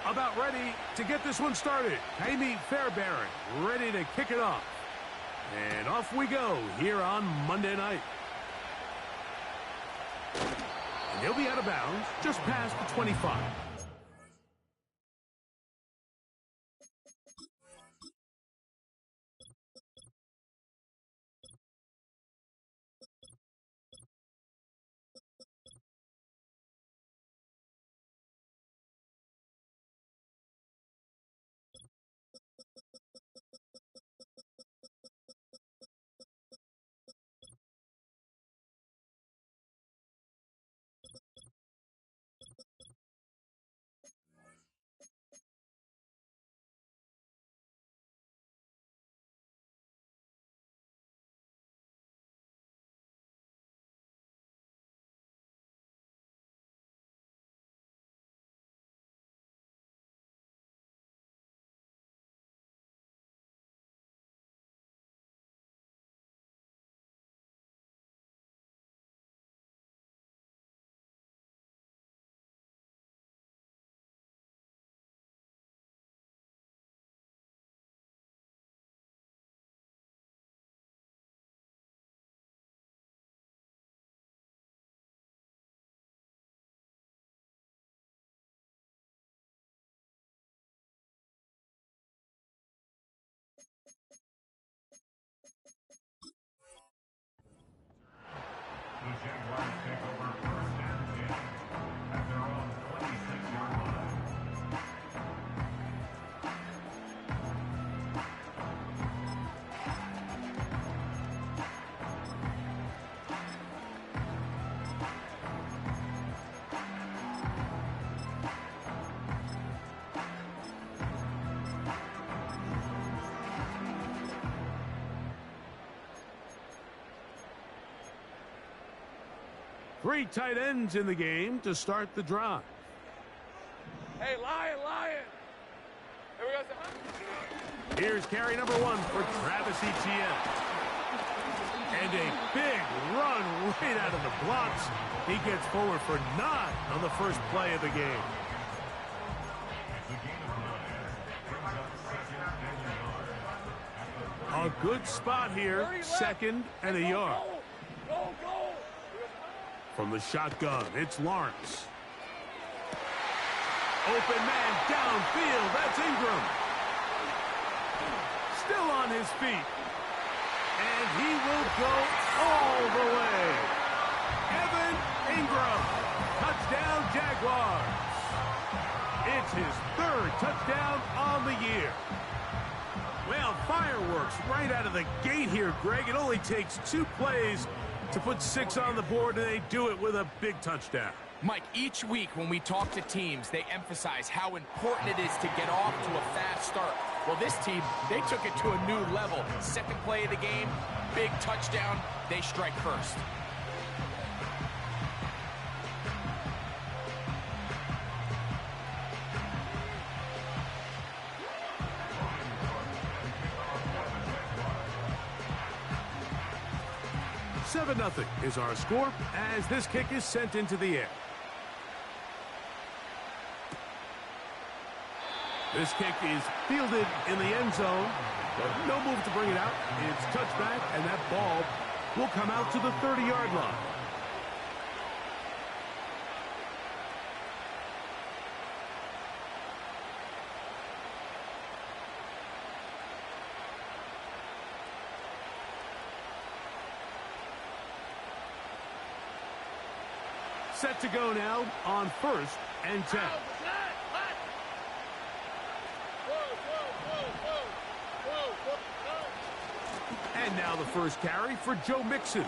About ready to get this one started. Amy Fairbairn ready to kick it off. And off we go here on Monday night. And he'll be out of bounds just past the 25. The Jaguars take over first and 10 at their own 26-yard line. Three tight ends in the game to start the drive. Hey, Lion! Here we go. Here's carry number 1 for Travis Etienne. And a big run right out of the blocks. He gets forward for 9 on the first play of the game. A good spot here, 2nd and a yard. Go! From the shotgun, it's Lawrence. Open man downfield, that's Ingram. Still on his feet. And he will go all the way. Evan Ingram, touchdown Jaguars. It's his 3rd touchdown on the year. Well, fireworks right out of the gate here, Greg. It only takes 2 plays to put 6 on the board, and they do it with a big touchdown. Mike, each week when we talk to teams, they emphasize how important it is to get off to a fast start. Well, this team, they took it to a new level. 2nd play of the game, big touchdown, they strike first. Nothing is our score as this kick is sent into the air. This kick is fielded in the end zone. No move to bring it out. It's touchback, and that ball will come out to the 30-yard line. Set to go now on 1st and 10. And now the first carry for Joe Mixon.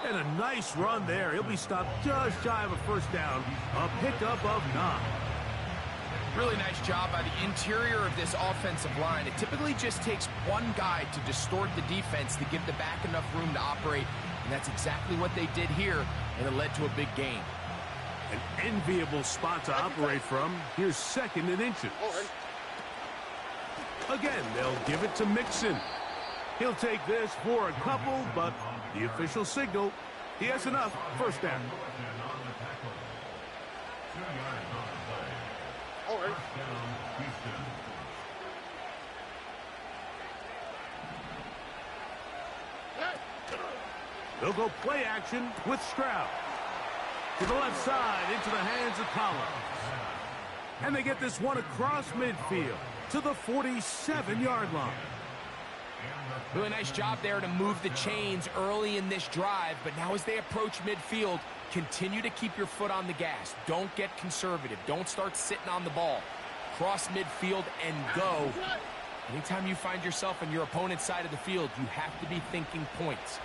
And a nice run there. He'll be stopped just shy of a first down. A pickup of 9. Really nice job by the interior of this offensive line. It typically just takes one guy to distort the defense to give the back enough room to operate. And that's exactly what they did here, and it led to a big gain. An enviable spot to operate from. Here's 2nd and inches. Again, they'll give it to Mixon. He'll take this for a couple, but the official signal, he has enough. First down. They'll go play action with Stroud. To the left side, into the hands of Collins. And they get this one across midfield to the 47-yard line. Really nice job there to move the chains early in this drive, but now as they approach midfield, continue to keep your foot on the gas. Don't get conservative. Don't start sitting on the ball. Cross midfield and go. Anytime you find yourself on your opponent's side of the field, you have to be thinking points.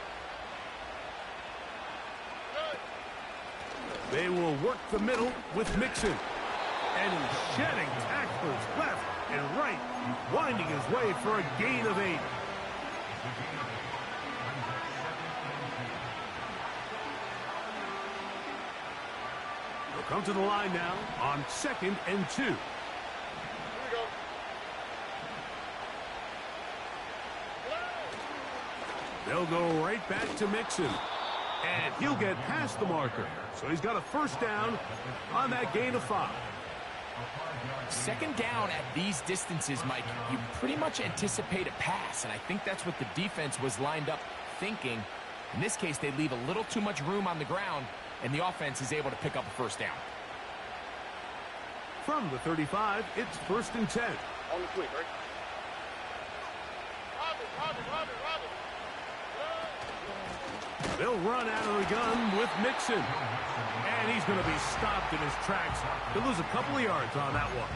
They will work the middle with Mixon. And he's shedding tacklers left and right, winding his way for a gain of 8. They'll come to the line now on 2nd and 2. They'll go right back to Mixon. And he'll get past the marker. So he's got a first down on that gain of 5. Second down at these distances, Mike, you pretty much anticipate a pass, and I think that's what the defense was lined up thinking. In this case, they leave a little too much room on the ground, and the offense is able to pick up a first down. From the 35, it's 1st and 10. On the quick, right? They'll run out of the gun with Mixon. And he's going to be stopped in his tracks. He'll lose a couple of yards on that one.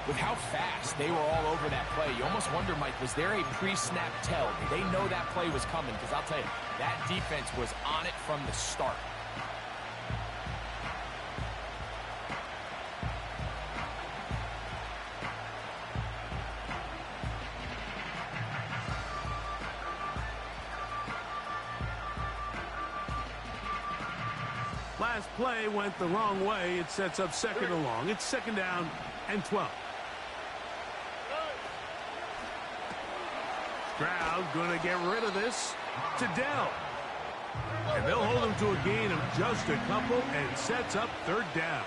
With how fast they were all over that play, you almost wonder, Mike, was there a pre-snap tell? Did they know that play was coming? Because I'll tell you, that defense was on it from the start. Last play went the wrong way. It sets up 2nd and long. It's 2nd down and 12. Stroud going to get rid of this to Dell. And they'll hold him to a gain of just a couple and sets up 3rd down.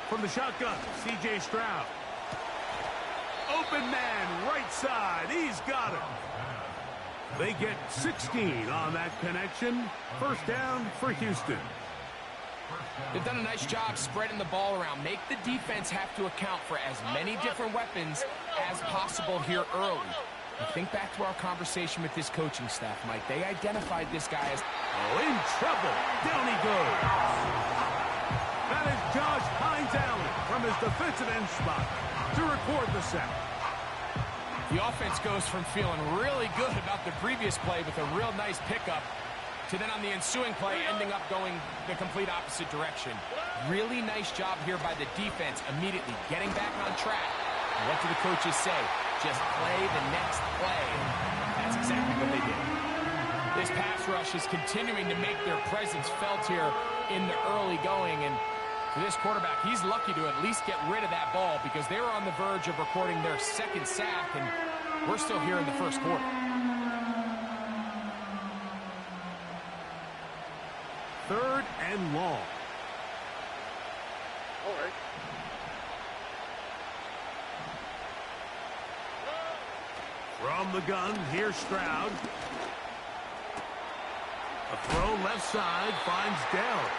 From the shotgun, C.J. Stroud. Open man, right side. He's got it. They get 16 on that connection. First down for Houston. They've done a nice job spreading the ball around. Make the defense have to account for as many different weapons as possible here early. And think back to our conversation with this coaching staff, Mike. They identified this guy as in trouble. Down he goes. That is Josh Hines Allen from his defensive end spot to record the sack. The offense goes from feeling really good about the previous play with a real nice pickup to then on the ensuing play ending up going the complete opposite direction. Really nice job here by the defense immediately getting back on track. And what do the coaches say? Just play the next play. That's exactly what they did. This pass rush is continuing to make their presence felt here in the early going, and for this quarterback, he's lucky to at least get rid of that ball because they were on the verge of recording their 2nd sack, and we're still here in the 1st quarter. Third and long. All right. From the gun, here's Stroud. A throw left side finds Dell.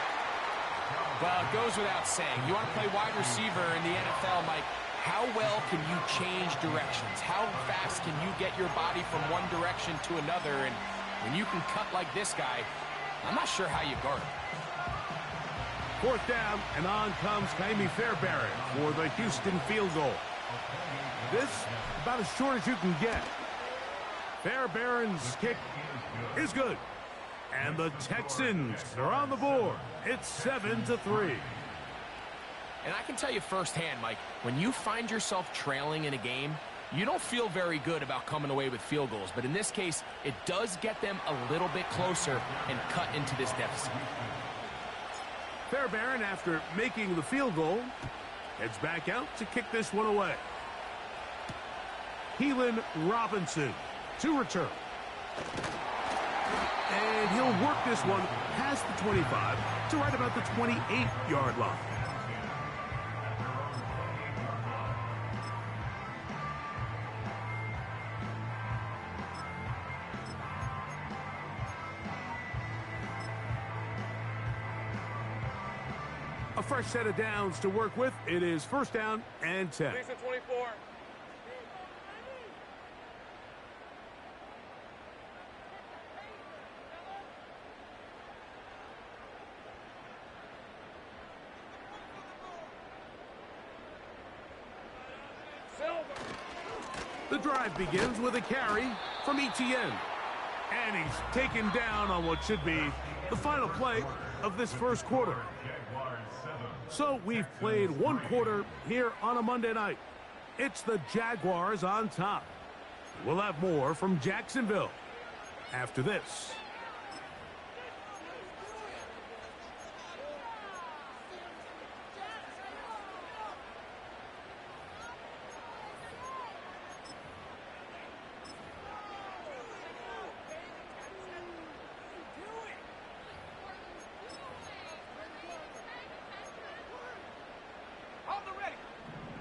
Well, it goes without saying. You want to play wide receiver in the NFL, Mike, how well can you change directions? How fast can you get your body from one direction to another? And when you can cut like this guy, I'm not sure how you guard him. 4th down, and on comes Kaimi Fairbairn for the Houston field goal. This, about as short as you can get. Fairbairn's kick is good. And the Texans are on the board. It's 7-3. And I can tell you firsthand, Mike, when you find yourself trailing in a game, you don't feel very good about coming away with field goals. But in this case, it does get them a little bit closer and cut into this deficit. Fairbairn, after making the field goal, heads back out to kick this one away. Keelan Robinson to return. And he'll work this one past the 25 to right about the 28-yard line. A fresh set of downs to work with. It is first down and 10. Lisa 24. The drive begins with a carry from Etienne. And he's taken down on what should be the final play of this first quarter. So we've played one quarter here on a Monday night. It's the Jaguars on top. We'll have more from Jacksonville after this.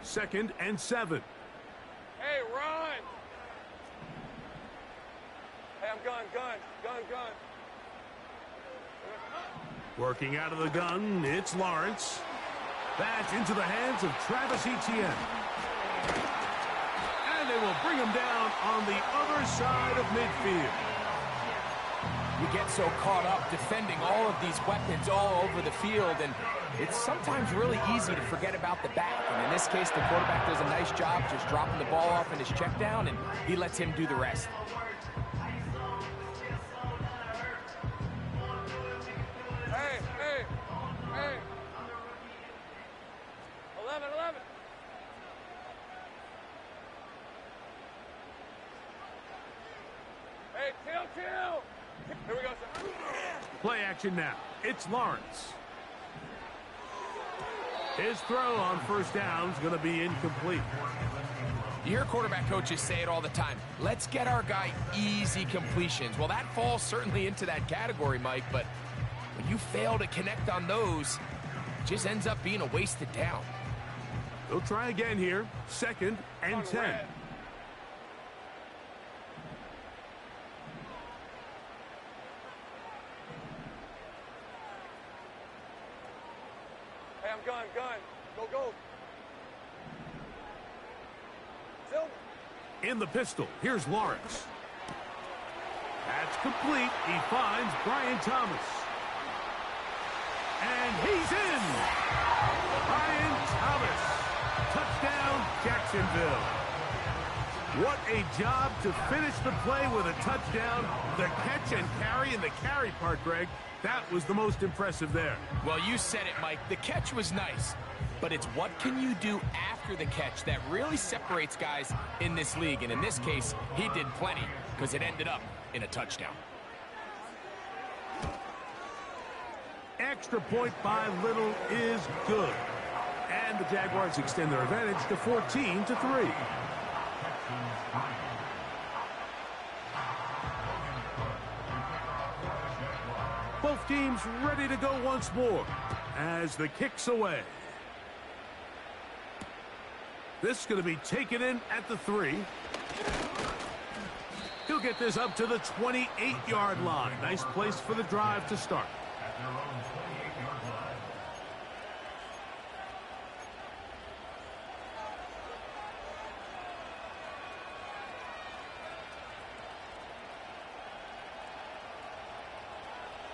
Second and 7. Hey, run! Hey, I'm gun. Working out of the gun, it's Lawrence. That's into the hands of Travis Etienne. And they will bring him down on the other side of midfield. You get so caught up defending all of these weapons all over the field, and it's sometimes really easy to forget about the back. And in this case, the quarterback does a nice job just dropping the ball off in his check down, and he lets him do the rest. Hey! 11. Hey, chill! Here we go, sir. Play action now. It's Lawrence. His throw on first down is going to be incomplete. You hear quarterback coaches say it all the time. Let's get our guy easy completions. Well, that falls certainly into that category, Mike, but when you fail to connect on those, it just ends up being a wasted down. They'll try again here. Second and 10. Red. Hey, I'm gun. Go. Silver. In the pistol, here's Lawrence. That's complete. He finds Brian Thomas. And he's in. Brian Thomas. Touchdown, Jacksonville. What a job to finish the play with a touchdown. The catch and carry, and the carry part, Greg, that was the most impressive there. Well, you said it, Mike. The catch was nice, but it's what can you do after the catch that really separates guys in this league. And in this case, he did plenty because it ended up in a touchdown. Extra point by Little is good. And the Jaguars extend their advantage to 14-3. Both teams ready to go once more as the kick's away. This is going to be taken in at the 3. He'll get this up to the 28-yard line. Nice place for the drive to start. At their own 28-yard line.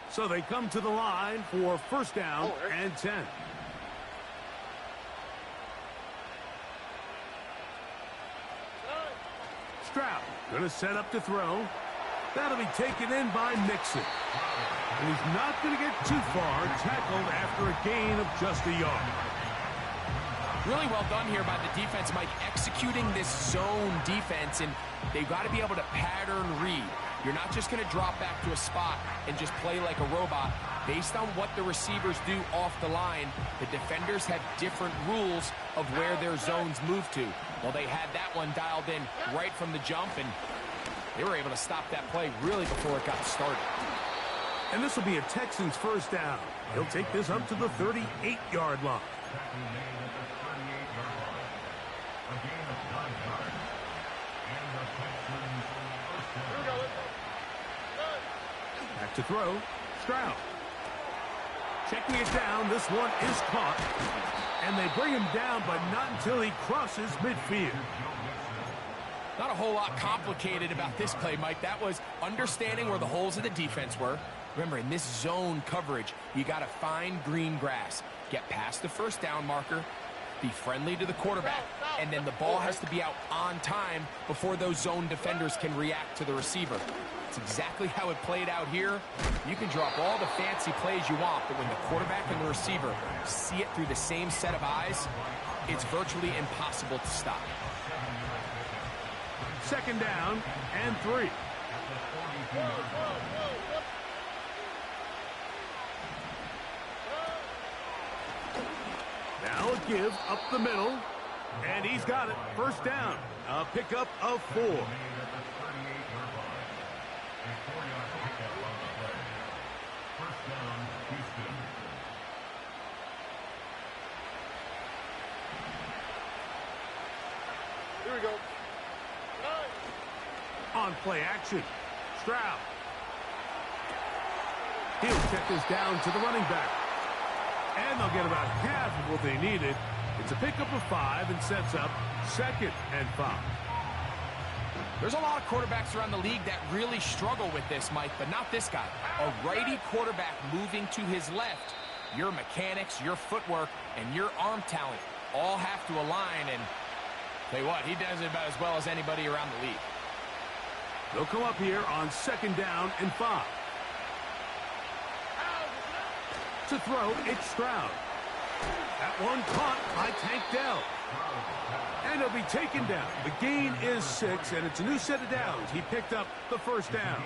So they come to the line for first down and 10. Stroud going to set up to throw. That'll be taken in by Mixon. And he's not going to get too far, tackled after a gain of just a yard. Really well done here by the defense, Mike, executing this zone defense, and they've got to be able to pattern read. You're not just going to drop back to a spot and just play like a robot. Based on what the receivers do off the line, the defenders have different rules of where their zones move to. Well, they had that one dialed in right from the jump, and They were able to stop that play really before it got started. And this will be a Texans first down. He'll take this up to the 38-yard line. Tackle made at the 38-yard line. A gain of 5 yards. And the Texans first down. Back to throw. Stroud. Checking it down. This one is caught. And they bring him down, but not until he crosses midfield. Not a whole lot complicated about this play, Mike. That was understanding where the holes of the defense were. Remember, in this zone coverage, you got to find green grass. Get past the first down marker, be friendly to the quarterback, and then the ball has to be out on time before those zone defenders can react to the receiver. It's exactly how it played out here. You can drop all the fancy plays you want, but when the quarterback and the receiver see it through the same set of eyes, it's virtually impossible to stop. Second down and 3. Now a give up the middle, and he's got it. First down. A pickup of 4. Here we go. On play action. Stroud. He'll check this down to the running back. And they'll get about half of what they needed. It's a pickup of 5 and sets up 2nd and 5. There's a lot of quarterbacks around the league that really struggle with this, Mike, but not this guy. A righty quarterback moving to his left. Your mechanics, your footwork, and your arm talent all have to align, and tell you what, he does it about as well as anybody around the league. They'll come up here on 2nd down and 5. To throw, it's Stroud. That one caught by Tank Dell. And he'll be taken down. The gain is 6, and it's a new set of downs. He picked up the first down.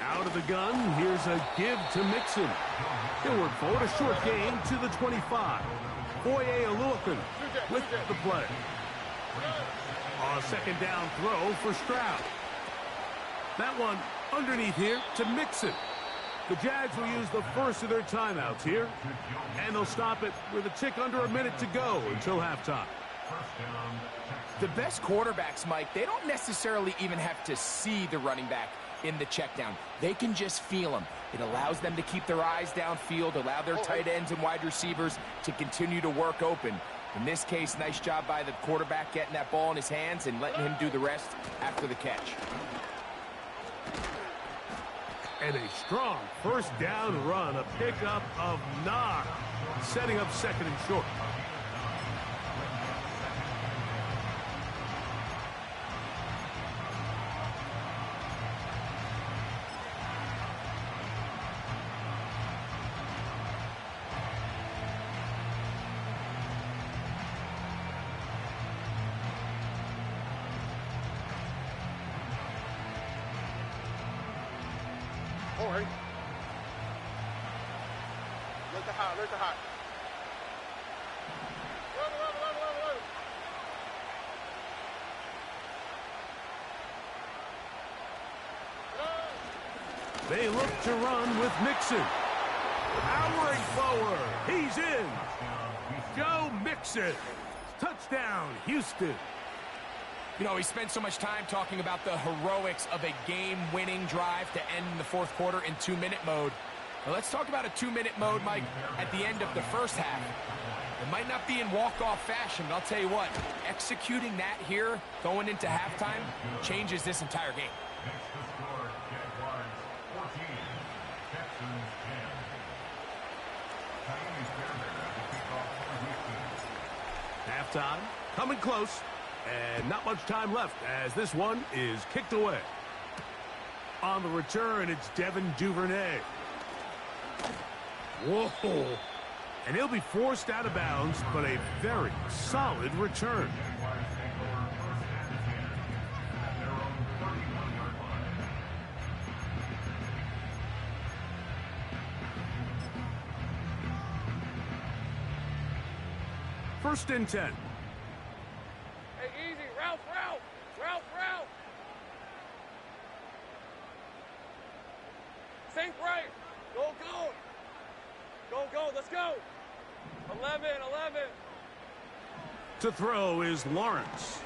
Out of the gun, here's a give to Mixon. He'll work forward, a short gain to the 25. Foye Aluakin with the play. A 2nd down throw for Stroud. That one underneath here to Mixon. The Jags will use the first of their timeouts here, and they'll stop it with a tick under a minute to go until halftime. The best quarterbacks, Mike, they don't necessarily even have to see the running back in the check down. They can just feel him. It allows them to keep their eyes downfield, allow their tight ends and wide receivers to continue to work open. In this case, nice job by the quarterback getting that ball in his hands and letting him do the rest after the catch. And a strong first down run, a pickup of 9, setting up 2nd and short. All right. Let the hot, let the hot. They look to run with Mixon. Powering forward. He's in. Joe Mixon. Touchdown, Houston. You know, he spent so much time talking about the heroics of a game-winning drive to end the 4th quarter in 2-minute mode. Now let's talk about a 2-minute mode, Mike, at the end of the first half. It might not be in walk-off fashion, but I'll tell you what, executing that here, going into halftime, changes this entire game. Next to score, Jaguars 14, Texans 10. Miami's Fairbairn at the kickoff for Houston. Halftime, coming close, and not much time left as this one is kicked away. On the return, it's Devin Duvernay. Whoa. And he'll be forced out of bounds, but a very solid return. Jaguars take over 1st and 10 at their own 31-yard line. first and 10. Hey, easy. Route. Sink right. Go. Let's go. 11. To throw is Lawrence.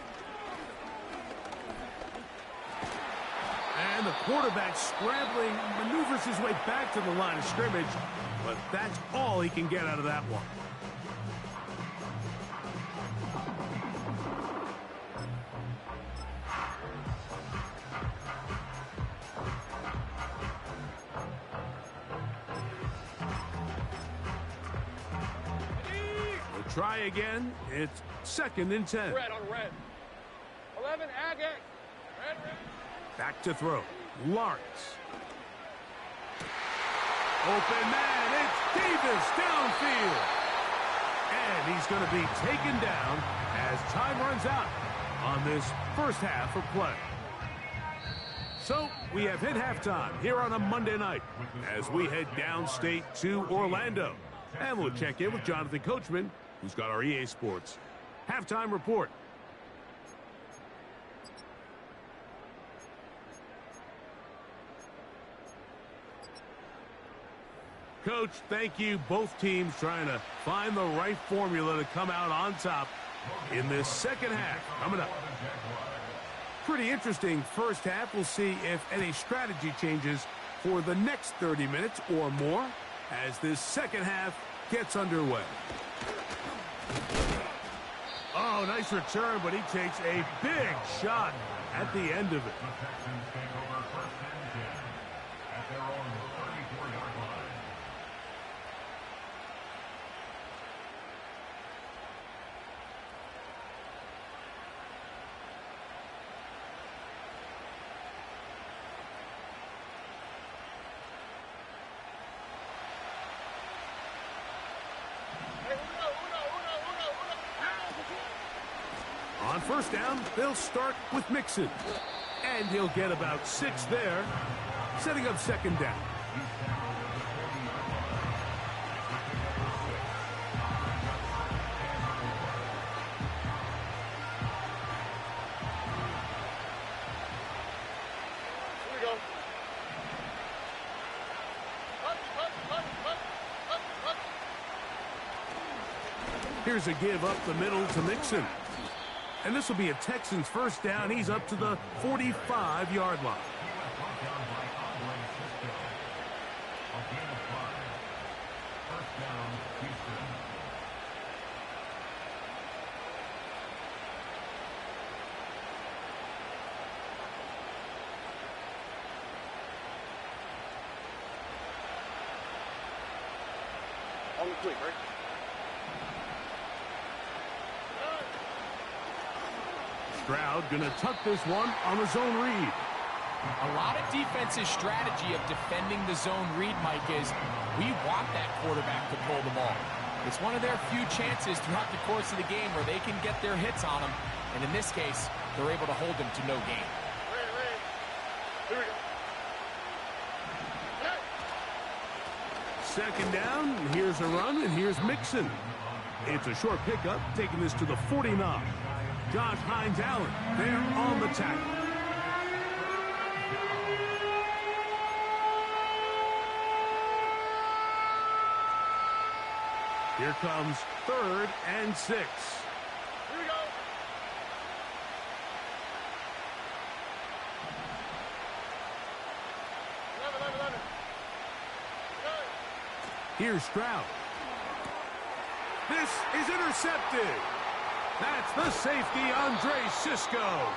And the quarterback scrambling, maneuvers his way back to the line of scrimmage, but that's all he can get out of that one. We'll try again. It's second and 10. Red on red. 11, Agate. Red. Back to throw. Lawrence. Open man. It's Davis downfield. And he's going to be taken down as time runs out on this first half of play. So we have hit halftime here on a Monday night as we head downstate to Orlando. And we'll check in with Jonathan Coachman, who's got our EA Sports halftime report. Coach, thank you. Both teams trying to find the right formula to come out on top in this second half. Coming up. Pretty interesting first half. We'll see if any strategy changes for the next 30 minutes or more as this second half gets underway. Oh, nice return, but he takes a big shot at the end of it. The Texans take over first and 10 at their own 34-yard line. On first down, they'll start with Mixon. And he'll get about 6 there, setting up second down. Here we go. Here's a give up the middle to Mixon. And this will be a Texans first down. He's up to the 45-yard line. On the quick, right? Stroud gonna tuck this one on the zone read. A lot of defense's strategy of defending the zone read, Mike, is we want that quarterback to pull the ball. It's one of their few chances throughout the course of the game where they can get their hits on him. And in this case, they're able to hold him to no gain. Ready. Here we go. Second down, and here's a run, and here's Mixon. It's a short pickup, taking this to the 49. Josh Hines-Allen there on the tackle. Here comes 3rd and 6. Here we go. Eleven. Here's Stroud. This is intercepted. That's the safety, Andre Sisco.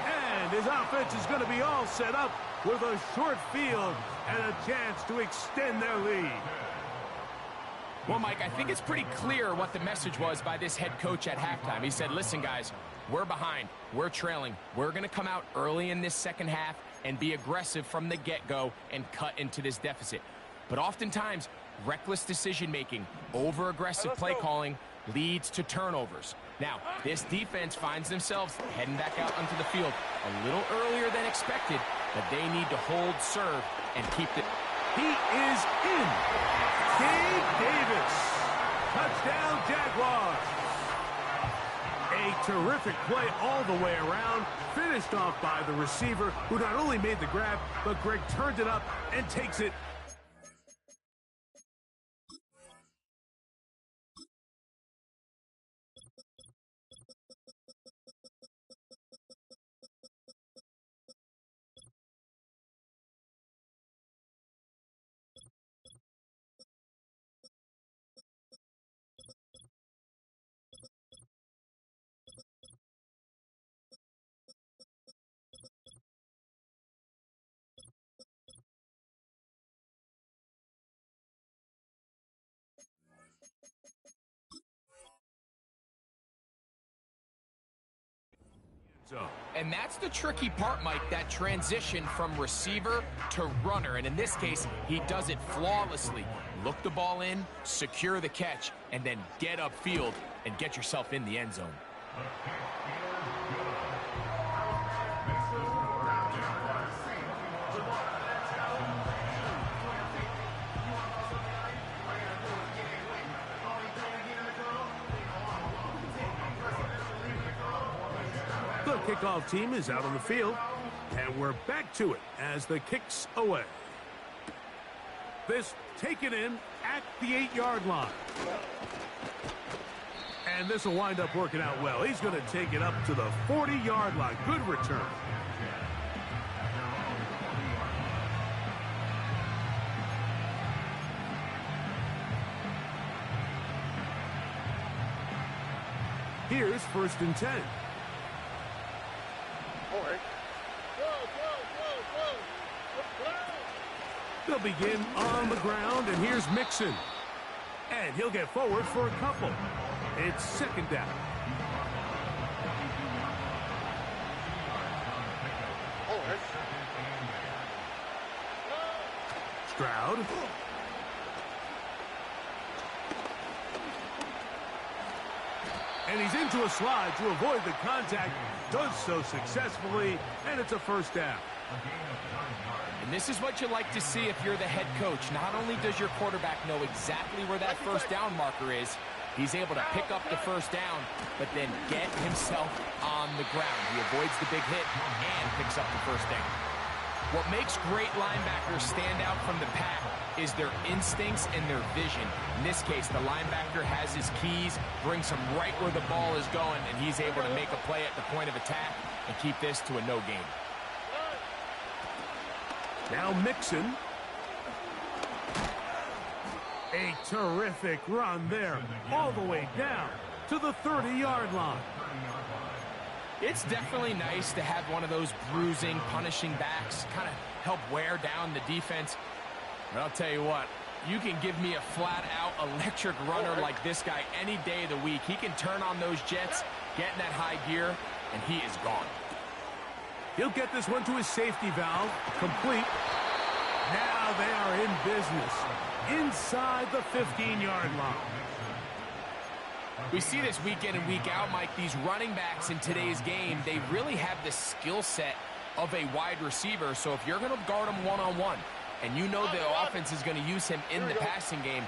And his offense is going to be all set up with a short field and a chance to extend their lead. Well, Mike, I think it's pretty clear what the message was by this head coach at halftime. He said, listen, guys, we're behind. We're trailing. We're going to come out early in this second half and be aggressive from the get-go and cut into this deficit. But oftentimes, reckless decision-making, over-aggressive play calling leads to turnovers. Now, this defense finds themselves heading back out onto the field a little earlier than expected, but they need to hold serve and keep the... He is in. Gabe Davis. Touchdown, Jaguars. terrific play all the way around, finished off by the receiver, who not only made the grab, but Greg turned it up and takes it. And that's the tricky part, Mike, that transition from receiver to runner. And in this case, he does it flawlessly. Look the ball in, secure the catch, and then get upfield and get yourself in the end zone. The kickoff team is out on the field, and we're back to it as the kick's away. This taken in at the 8-yard line. And this will wind up working out well. He's going to take it up to the 40-yard line. Good return. Here's 1st and 10. They'll begin on the ground, and here's Mixon. And he'll get forward for a couple. It's 2nd down. Stroud. And he's into a slide to avoid the contact. Does so successfully, and it's a 1st down. And this is what you like to see if you're the head coach. Not only does your quarterback know exactly where that 1st down marker is, he's able to pick up the 1st down, but then get himself on the ground. He avoids the big hit and picks up the 1st down. What makes great linebackers stand out from the pack is their instincts and their vision. In this case, the linebacker has his keys, brings him right where the ball is going, and he's able to make a play at the point of attack and keep this to a no gain. Now Mixon. A terrific run there, all the way down to the 30-yard line. It's definitely nice to have one of those bruising, punishing backs kind of help wear down the defense. But I'll tell you what, you can give me a flat-out electric runner like this guy any day of the week. He can turn on those jets, get in that high gear, and he is gone. He'll get this one to his safety valve, complete. Now they are in business, inside the 15-yard line. We see this week in and week out, Mike. These running backs in today's game, they really have the skill set of a wide receiver. So if you're going to guard him one-on-one, and you know the offense is going to use him in the passing game,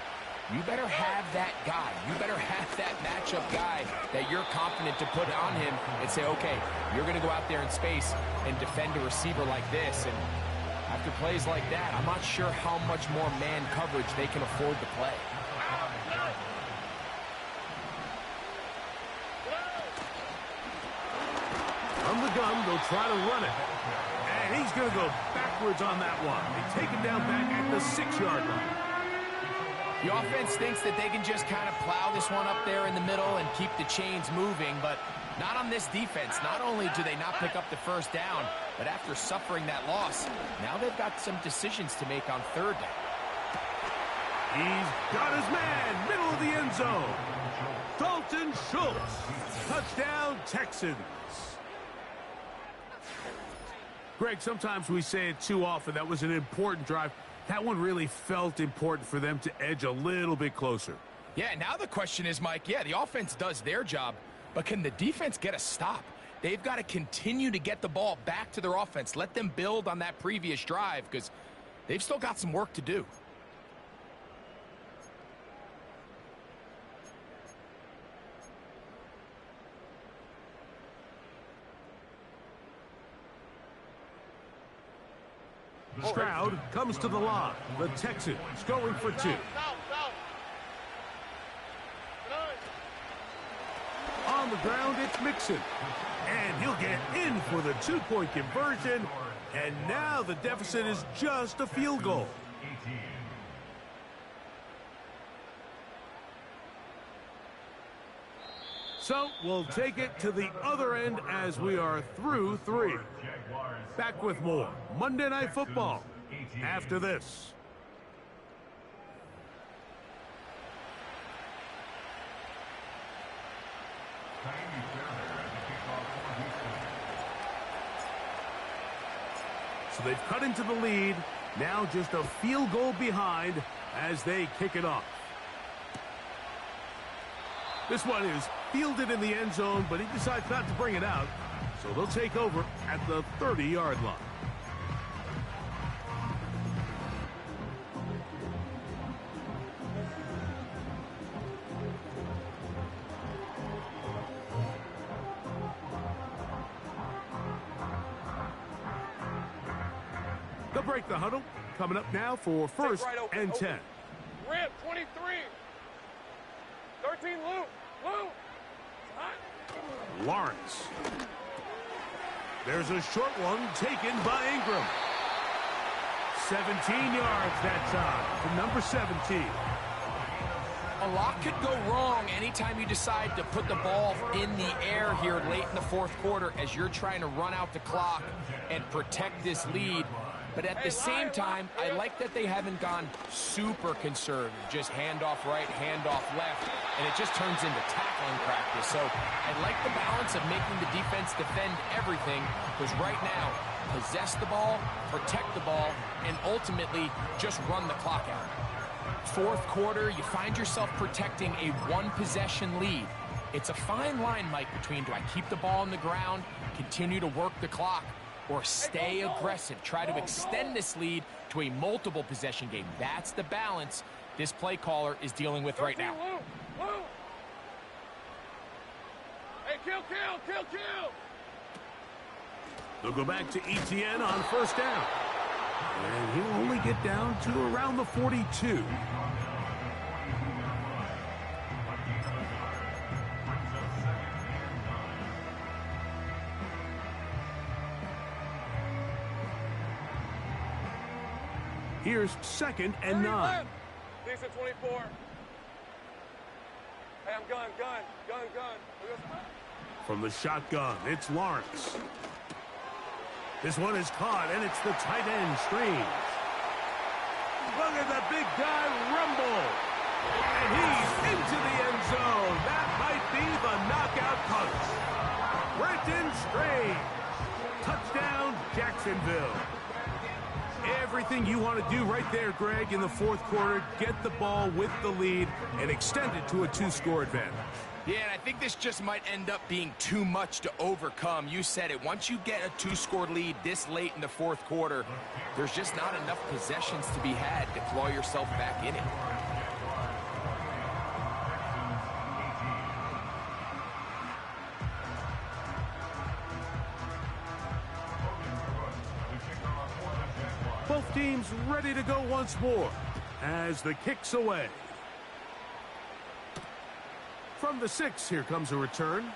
you better have that guy. You better have that matchup guy that you're confident to put on him and say, okay, you're going to go out there in space and defend a receiver like this. And after plays like that, I'm not sure how much more man coverage they can afford to play. From the gun, they'll try to run it. And he's going to go backwards on that one. They take him down back at the 6-yard line. The offense thinks that they can just kind of plow this one up there in the middle and keep the chains moving, but not on this defense. Not only do they not pick up the 1st down, but after suffering that loss, now they've got some decisions to make on 3rd down. He's got his man, middle of the end zone. Dalton Schultz, touchdown Texans. Greg, sometimes we say it too often. That was an important drive. That one really felt important for them to edge a little bit closer. Yeah, now the question is, Mike, yeah, the offense does their job, but can the defense get a stop? They've got to continue to get the ball back to their offense. Let them build on that previous drive because they've still got some work to do. Stroud comes to the line. The Texans going for 2. South. On the ground, it's Mixon. And he'll get in for the 2-point conversion. And now the deficit is just a field goal. So we'll take it to the other end as we are through 3. Back with more Monday Night Football after this. So they've cut into the lead. Now just a field goal behind as they kick it off. This one is fielded in the end zone, but he decides not to bring it out. So they'll take over at the 30-yard line. They'll break the huddle. Coming up now for 1st and 10. Rip, 23. 13, Luke. Lawrence. There's a short one taken by Ingram. 17 yards that time to number 17. A lot could go wrong anytime you decide to put the ball in the air here late in the 4th quarter as you're trying to run out the clock and protect this lead. But at the same time, I like that they haven't gone super conservative. Just handoff right, handoff left, and it just turns into tackling practice. So I like the balance of making the defense defend everything, because right now, possess the ball, protect the ball, and ultimately just run the clock out. 4th quarter, you find yourself protecting a 1-possession lead. It's a fine line, Mike, between do I keep the ball on the ground, continue to work the clock, or stay aggressive, try to extend this lead to a multiple possession game. That's the balance this play caller is dealing with right now. Hey, kill. They'll go back to Etienne on 1st down. And he'll only get down to around the 42. Here's 2nd and 9. Decent 24. Hey, I'm gun. From the shotgun, it's Lawrence. This one is caught, and it's the tight end, Strange. Look at the big guy rumble. And he's into the end zone. That might be the knockout punch. Brenton Strange. Touchdown, Jacksonville. Everything you want to do right there, Greg, in the 4th quarter. Get the ball with the lead and extend it to a 2-score advantage. Yeah, and I think this just might end up being too much to overcome. You said it. Once you get a 2-score lead this late in the 4th quarter, there's just not enough possessions to be had to claw yourself back in it. Both teams ready to go once more as the kick's away. From the 6, here comes a return.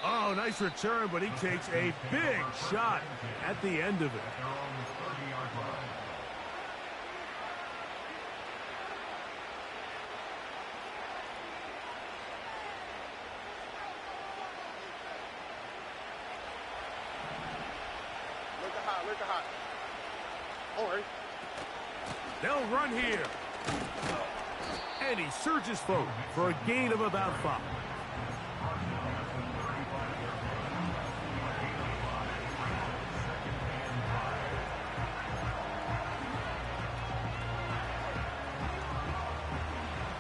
Oh, nice return, but he takes a big shot at the end of it. Look at hot. Don't worry. They'll run here. And he surges forward for a gain of about 5.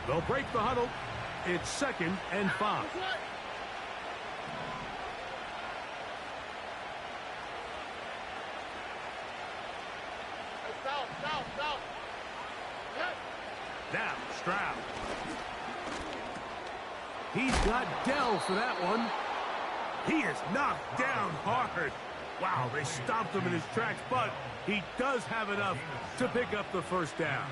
They'll break the huddle. It's 2nd and 5. South. Yes. Now, Stroud. He's got Dell for that one. He is knocked down hard. Wow, they stopped him in his tracks, but He does have enough to pick up the first down.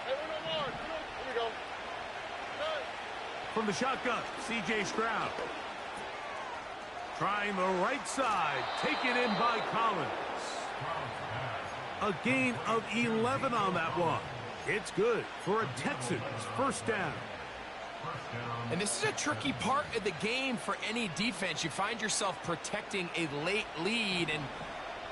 Hey, no more. Here we go. Hey. From the shotgun, C.J. Stroud. Trying the right side, taken in by Collins. A gain of 11 on that one. It's good for a Texans first down. And this is a tricky part of the game for any defense. You find yourself protecting a late lead, and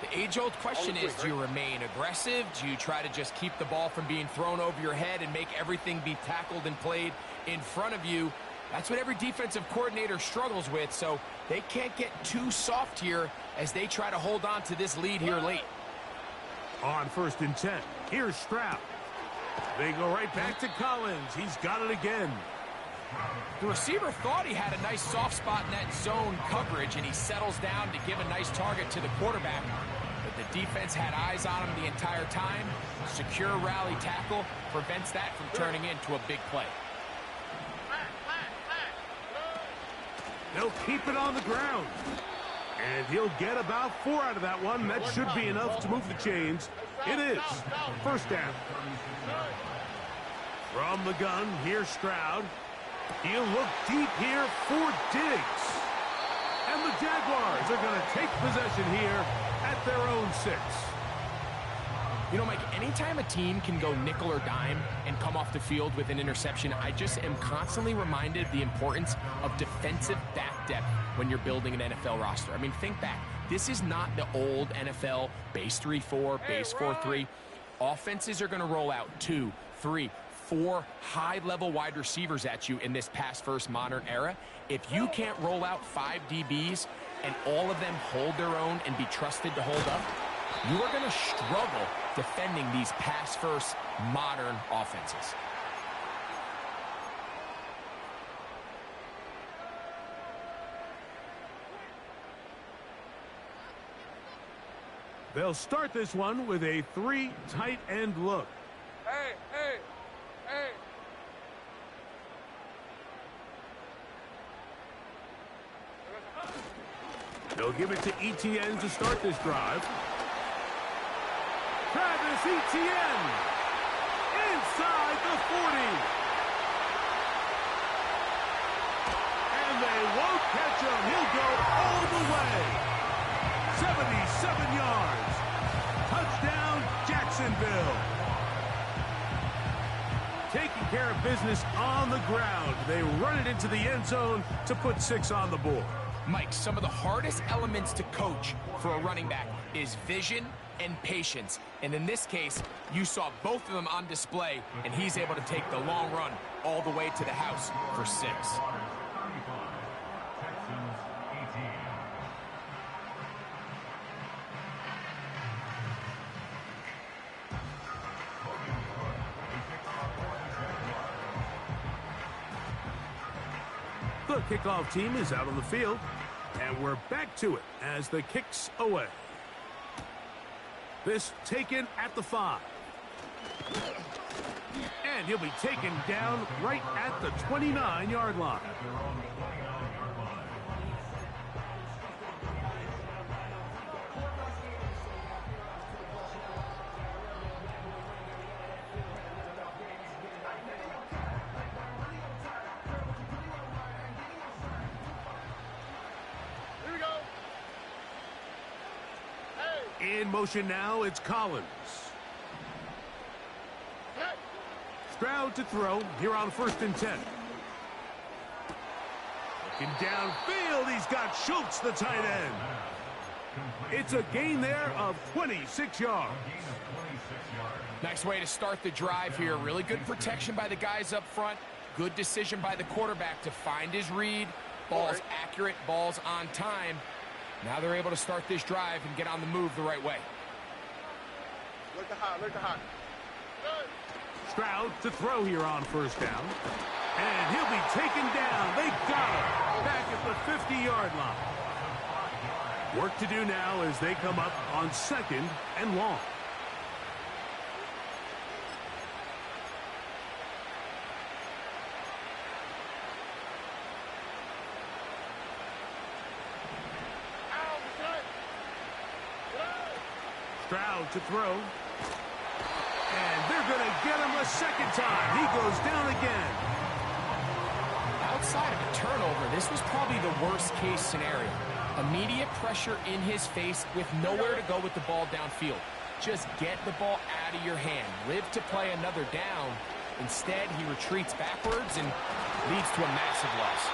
the age-old question is, do you remain aggressive? Do you try to just keep the ball from being thrown over your head and make everything be tackled and played in front of you? That's what every defensive coordinator struggles with, so they can't get too soft here as they try to hold on to this lead here late. On 1st and 10, here's Stroud. They go right back to Collins. He's got it again. The receiver thought he had a nice soft spot in that zone coverage, and he settles down to give a nice target to the quarterback. But the defense had eyes on him the entire time. Secure rally tackle prevents that from turning into a big play. They'll keep it on the ground. And he'll get about 4 out of that one. That should be enough to move the chains. It is. First down. From the gun, here's Stroud. He'll look deep here for Diggs. And the Jaguars are going to take possession here at their own 6. You know, Mike, anytime a team can go nickel or dime and come off the field with an interception, I just am constantly reminded of the importance of defensive back depth when you're building an NFL roster. I mean, think back. This is not the old NFL base 3-4, base 4-3. Offenses are going to roll out 2, 3, 4 high-level wide receivers at you in this pass-first modern era. If you can't roll out 5 DBs and all of them hold their own and be trusted to hold up, you are going to struggle defending these pass-first modern offenses. They'll start this one with a 3 tight end look. Hey, hey, hey. They'll give it to Etienne to start this drive. Travis Etienne inside the 40. And they won't catch him. He'll go all the way. 77 yards. Touchdown, Jacksonville. Taking care of business on the ground. They run it into the end zone to put 6 on the board. Mike, some of the hardest elements to coach for a running back is vision and patience. And in this case, you saw both of them on display, and he's able to take the long run all the way to the house for 6. The kickoff team is out on the field, and we're back to it as the kick's away. This taken at the 5. And he'll be taken down right at the 29-yard line. In motion now, it's Collins. Stroud to throw here on 1st and 10. Looking downfield, he's got Schultz, the tight end. It's a gain there of 26 yards. Nice way to start the drive here. Really good protection by the guys up front. Good decision by the quarterback to find his read. Ball's accurate, ball's on time. Now they're able to start this drive and get on the move the right way. Look at hot, look at hot. Stroud to throw here on 1st down. And he'll be taken down. They got him back at the 50-yard line. Work to do now as they come up on 2nd and long. Stroud to throw. And they're going to get him a second time. He goes down again. Outside of a turnover, this was probably the worst-case scenario. Immediate pressure in his face with nowhere to go with the ball downfield. Just get the ball out of your hand. Live to play another down. Instead, he retreats backwards and leads to a massive loss.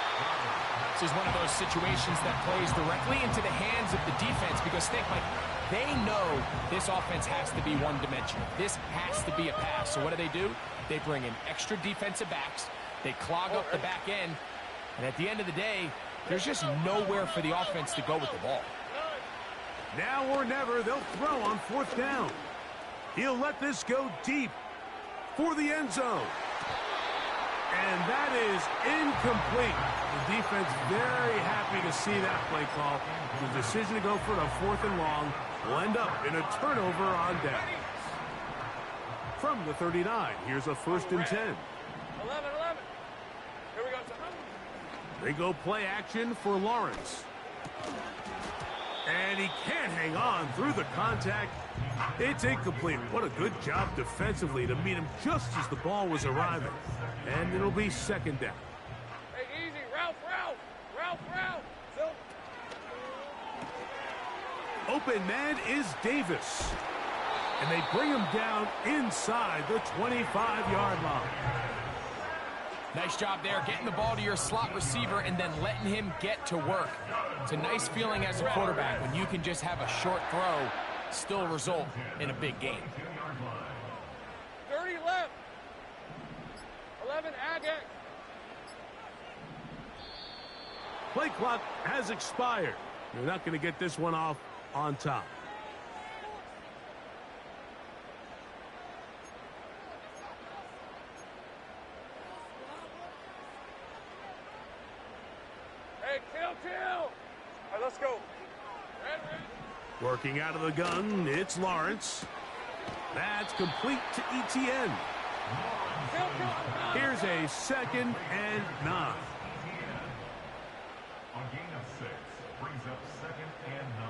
This is one of those situations that plays directly into the hands of the defense because think, Mike, they know this offense has to be one-dimensional. This has to be a pass. So what do? They bring in extra defensive backs. They clog up the back end. And at the end of the day, there's just nowhere for the offense to go with the ball. Now or never, they'll throw on fourth down. He'll let this go deep for the end zone. And that is incomplete. The defense very happy to see that play call. The decision to go for it on fourth and long will end up in a turnover on downs. From the 39, here's a 1st and 10. 11. Here we go, son. They go play action for Lawrence. And he can't hang on through the contact. It's incomplete. What a good job defensively to meet him just as the ball was arriving. And it'll be second down. Hey, easy. Ralph. Still. Open man is Davis. And they bring him down inside the 25-yard line. Nice job there, getting the ball to your slot receiver and then letting him get to work. It's a nice feeling as a quarterback when you can just have a short throw, still result in a big game. 30 left. 11, Agate. Play clock has expired. They're not going to get this one off on top. Hey, kill. All right, let's go. Red. Working out of the gun, it's Lawrence. That's complete to ETN. Kill. Here's a 2nd and 9. A gain of 6 brings up 2nd and 9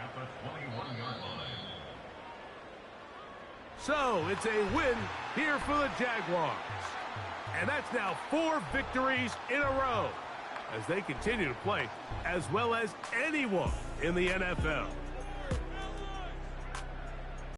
at the 21-yard line. So it's a win here for the Jaguars. And that's now 4 victories in a row as they continue to play as well as anyone in the NFL.